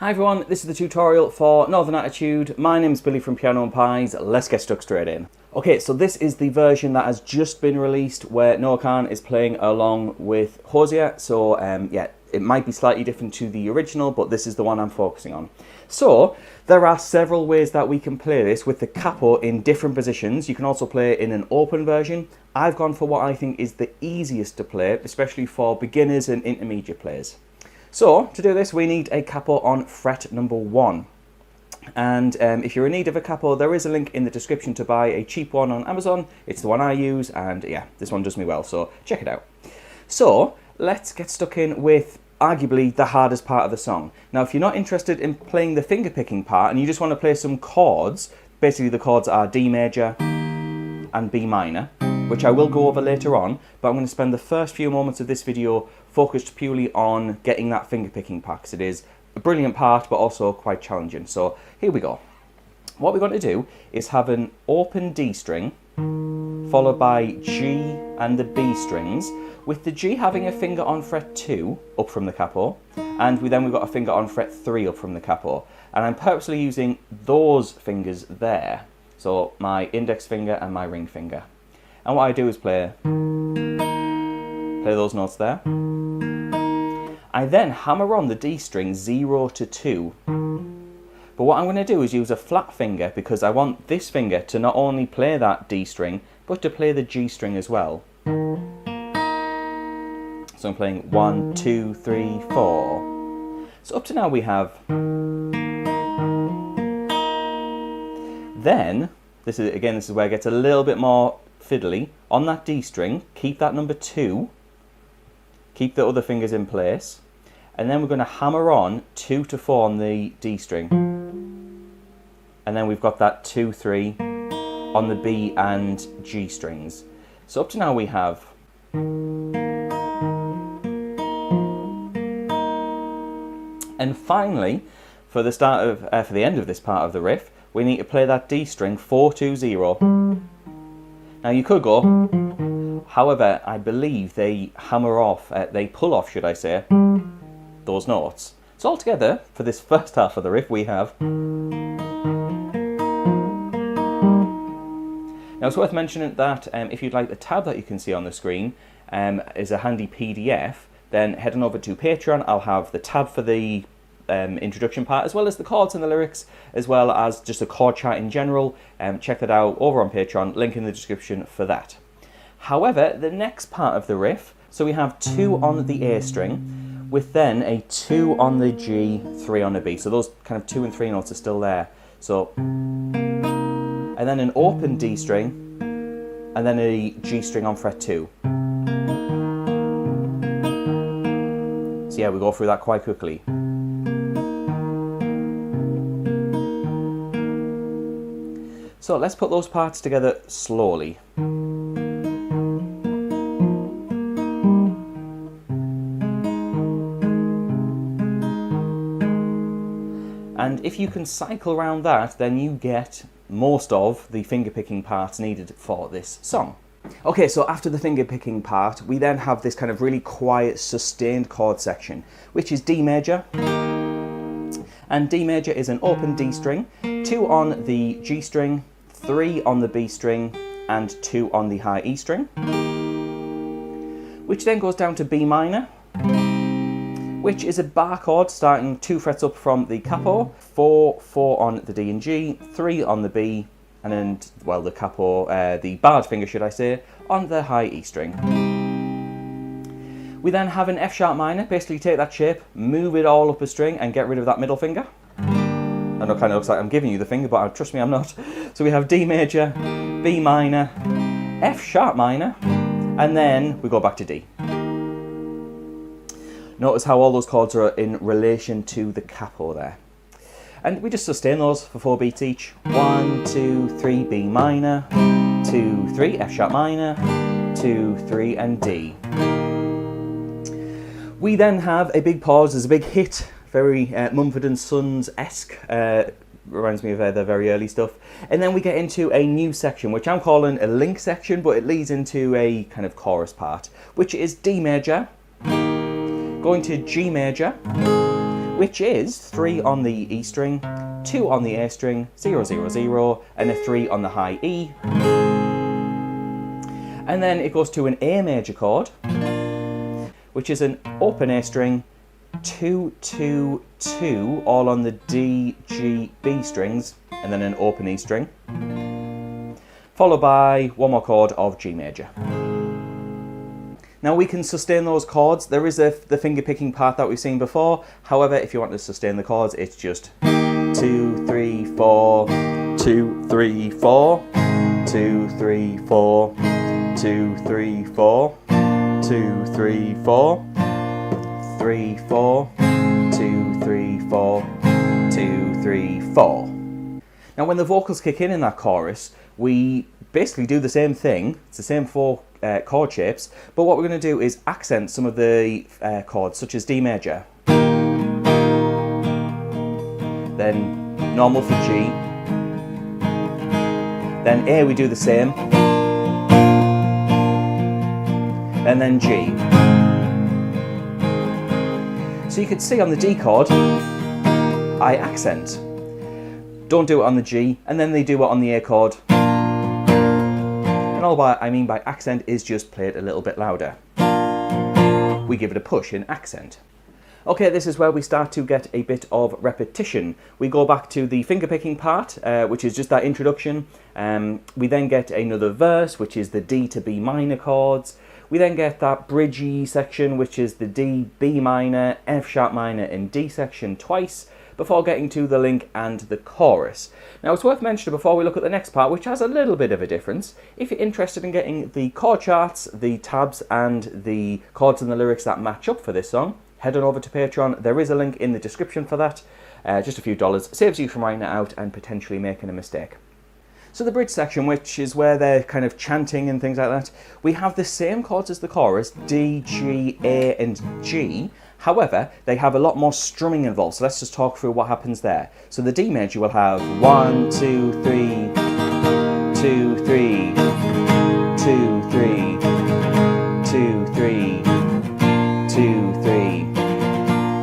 Hi everyone, this is the tutorial for Northern Attitude. My name's Billy from Piano and Pies. Let's get stuck straight in. Okay, so this is the version that has just been released where Noah Kahan is playing along with Hozier. So yeah, it might be slightly different to the original, but this is the one I'm focusing on. So there are several ways that we can play this with the capo in different positions. You can also play it in an open version. I've gone for what I think is the easiest to play, especially for beginners and intermediate players. So to do this, we need a capo on fret number 1. And if you're in need of a capo, there is a link in the description to buy a cheap one on Amazon. It's the one I use, and yeah, this one does me well, so check it out. So let's get stuck in with arguably the hardest part of the song. Now, if you're not interested in playing the finger picking part and you just want to play some chords, basically the chords are D major and B minor, which I will go over later on, but I'm going to spend the first few moments of this video focused purely on getting that finger picking part, because it is a brilliant part but also quite challenging. So here we go. What we're going to do is have an open D string followed by G and the B strings, with the G having a finger on fret 2 up from the capo, and we've got a finger on fret 3 up from the capo, and I'm purposely using those fingers there, so my index finger and my ring finger. And what I do is play those notes there. I then hammer on the D string 0 to 2. But what I'm going to do is use a flat finger, because I want this finger to not only play that D string, but to play the G string as well. So I'm playing 1, 2, 3, 4. So up to now we have. Then, this is where it gets a little bit more fiddly. On that D string, keep that number 2. Keep the other fingers in place, and then we're going to hammer on 2 to 4 on the D string, and then we've got that 2, 3 on the B and G strings. So up to now we have. And finally, for the end of this part of the riff, we need to play that D string 4, 2, 0. Now you could go. However, I believe they pull off, should I say, those notes. So altogether, for this first half of the riff, we have. Now it's worth mentioning that if you'd like the tab that you can see on the screen is a handy PDF, then head on over to Patreon. I'll have the tab for the introduction part, as well as the chords and the lyrics, as well as just a chord chart in general. Check that out over on Patreon, link in the description for that. However, the next part of the riff, so we have 2 on the A string, with then a 2 on the G, 3 on the B. So those kind of 2 and 3 notes are still there. So, and then an open D string, and then a G string on fret 2. So yeah, we go through that quite quickly. So let's put those parts together slowly. And if you can cycle around that, then you get most of the finger picking parts needed for this song. Okay, so after the finger picking part, we then have this kind of really quiet, sustained chord section, which is D major. And D major is an open D string, 2 on the G string, 3 on the B string, and 2 on the high E string, which then goes down to B minor, which is a bar chord starting 2 frets up from the capo, 4, 4 on the D and G, 3 on the B, and then, well, the capo, the barred finger, should I say, on the high E string. We then have an F sharp minor, basically take that shape, move it all up a string, and get rid of that middle finger. I know it kind of looks like I'm giving you the finger, but trust me, I'm not. So we have D major, B minor, F sharp minor, and then we go back to D. Notice how all those chords are in relation to the capo there. And we just sustain those for 4 beats each. 1, 2, 3, B minor, 2, 3, F sharp minor, 2, 3, and D. We then have a big pause. There's a big hit, very Mumford & Sons-esque. Reminds me of their very early stuff. And then we get into a new section, which I'm calling a link section, but it leads into a kind of chorus part, which is D major, going to G major, which is 3 on the E string, 2 on the A string, 0, 0, 0, and a 3 on the high E. And then it goes to an A major chord, which is an open A string, 2, 2, 2, all on the D, G, B strings, and then an open E string, followed by one more chord of G major. Now we can sustain those chords. There is the finger picking part that we've seen before. However, if you want to sustain the chords, it's just 2, 3, 4, 2, 3, 4, 2, 3, 4, 2, 3, 4, 2, 3, 4, 3, 4, 2, 3, 4, 2, 3, 4. Now when the vocals kick in that chorus, we basically do the same thing. It's the same 4 chord shapes, but what we're going to do is accent some of the chords, such as D major, then normal for G, then A we do the same, and then G. So you could see on the D chord, I accent. Don't do it on the G, and then they do it on the A chord. And all I mean by accent is just play it a little bit louder. We give it a push in accent. Okay, this is where we start to get a bit of repetition. We go back to the finger picking part, which is just that introduction. We then get another verse, which is the D to B minor chords. We then get that bridgey section, which is the D, B minor, F sharp minor, and D section twice, before getting to the link and the chorus. Now it's worth mentioning before we look at the next part, which has a little bit of a difference. If you're interested in getting the chord charts, the tabs, and the chords and the lyrics that match up for this song, head on over to Patreon. There is a link in the description for that. Just a few dollars. Saves you from writing it out and potentially making a mistake. So the bridge section, which is where they're kind of chanting and things like that, we have the same chords as the chorus, D, G, A, and G. However, they have a lot more strumming involved, so let's just talk through what happens there. So the D major will have 1, 2, 3, 2, 3, 2, 3, 2, 3, 2, 3,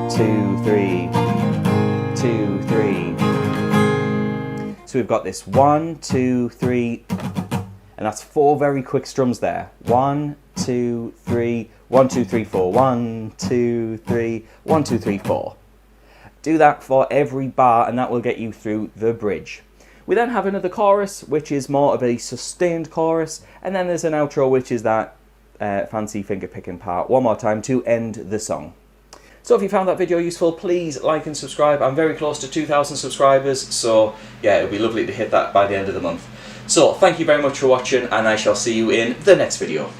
2, 3, 2, 3. So we've got this 1, 2, 3, and that's 4 very quick strums there. 1, 2, 3, 1, 2, 3, 4, 1, 2, 3, 1, 2, 3, 4. Do that for every bar and that will get you through the bridge. We then have another chorus, which is more of a sustained chorus, and then there's an outro, which is that fancy finger picking part one more time to end the song. So if you found that video useful, please like and subscribe. I'm very close to 2,000 subscribers, so yeah, it would be lovely to hit that by the end of the month. So thank you very much for watching, and I shall see you in the next video.